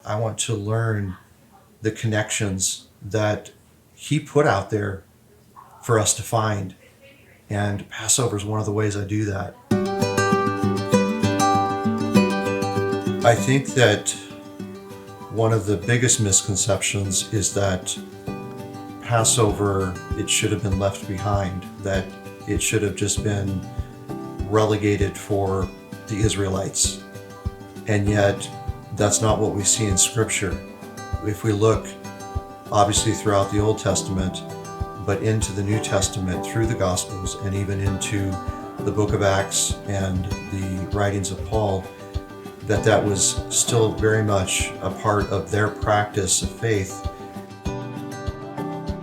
I want to learn the connections that he put out there for us to find. And Passover is one of the ways I do that. I think that one of the biggest misconceptions is that Passover, it should have been left behind, that it should have just been relegated for the Israelites. And yet, that's not what we see in Scripture. If we look, obviously throughout the Old Testament, but into the New Testament through the Gospels and even into the book of Acts and the writings of Paul, that was still very much a part of their practice of faith.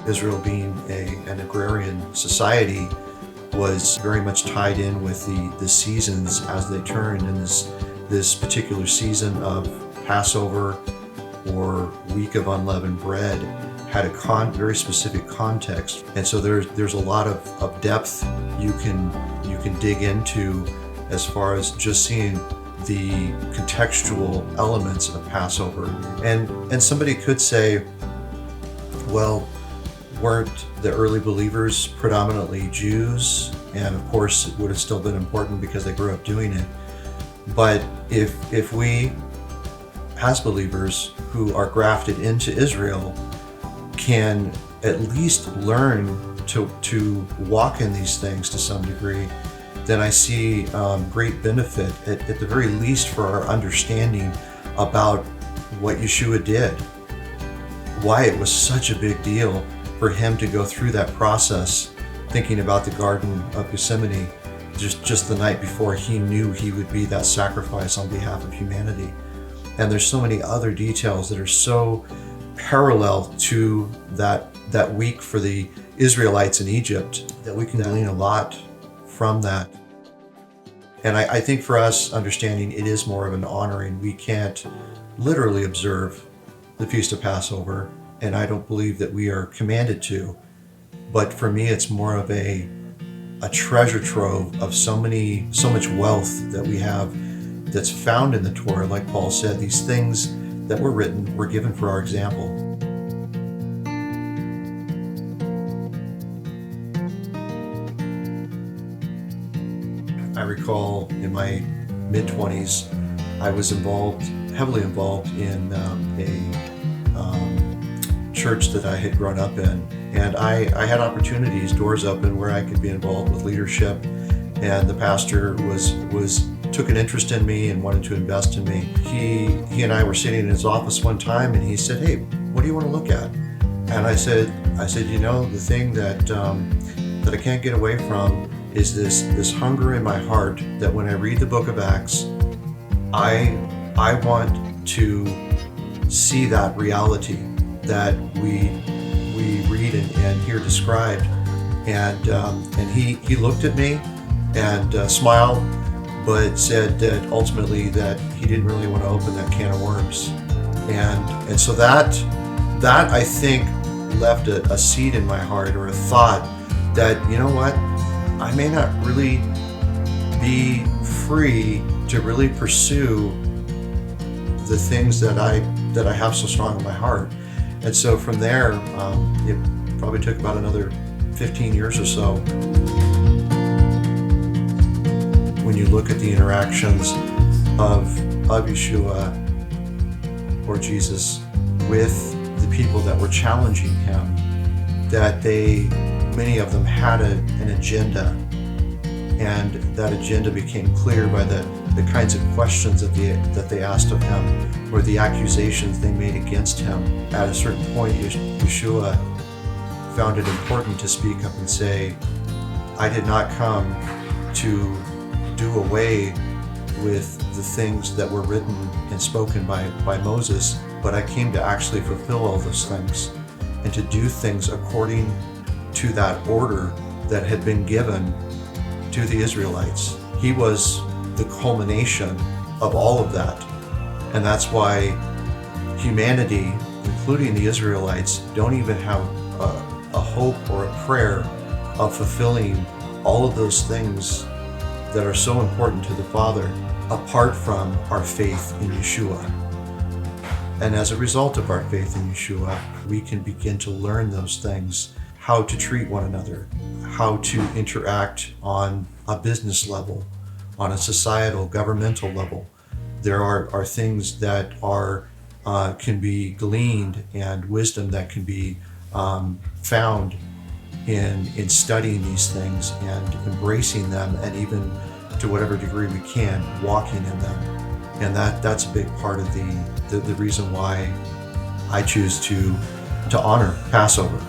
Israel being an agrarian society was very much tied in with the seasons as they turned, and this particular season of Passover or Week of Unleavened Bread had a very specific context, and so there's a lot of depth you can dig into as far as just seeing the contextual elements of Passover. And somebody could say, well, weren't the early believers predominantly Jews? And of course it would have still been important because they grew up doing it. But if we, as believers who are grafted into Israel, can at least learn to walk in these things to some degree, then I see great benefit, at the very least, for our understanding about what Yeshua did, why it was such a big deal for him to go through that process, thinking about the Garden of Gethsemane just the night before he knew he would be that sacrifice on behalf of humanity. And there's so many other details that are so parallel to that week for the Israelites in Egypt that we can glean a lot from that. And I think for us, understanding it is more of an honoring. We can't literally observe the Feast of Passover, and I don't believe that we are commanded to. But for me, it's more of a treasure trove of so much wealth that we have that's found in the Torah. Like Paul said, these things that were written were given for our example. I recall in my mid-20s, I was heavily involved in a church that I had grown up in. And I had opportunities, doors open, where I could be involved with leadership. And the pastor took an interest in me and wanted to invest in me. He and I were sitting in his office one time, and he said, "Hey, what do you want to look at?" And I said, the thing that I can't get away from is this hunger in my heart that when I read the book of Acts, I want to see that reality that we read and hear described. And he looked at me and smiled, but said that ultimately that he didn't really want to open that can of worms. And so that I think left a seed in my heart, or a thought that, you know what, I may not really be free to really pursue the things that I have so strong in my heart. And so from there, it probably took about another 15 years or so. When you look at the interactions of Yeshua or Jesus with the people that were challenging him, that many of them had an agenda, and that agenda became clear by the kinds of questions that they asked of him, or the accusations they made against him. At a certain point, Yeshua found it important to speak up and say, "I did not come to do away with the things that were written and spoken by Moses, but I came to actually fulfill all those things and to do things according to that order that had been given to the Israelites." He was the culmination of all of that. And that's why humanity, including the Israelites, don't even have a hope or a prayer of fulfilling all of those things that are so important to the Father apart from our faith in Yeshua. And as a result of our faith in Yeshua, we can begin to learn those things, how to treat one another, how to interact on a business level, on a societal, governmental level. There are things that are can be gleaned, and wisdom that can be found in studying these things and embracing them, and even to whatever degree we can, walking in them. And that's a big part of the reason why I choose to honor Passover.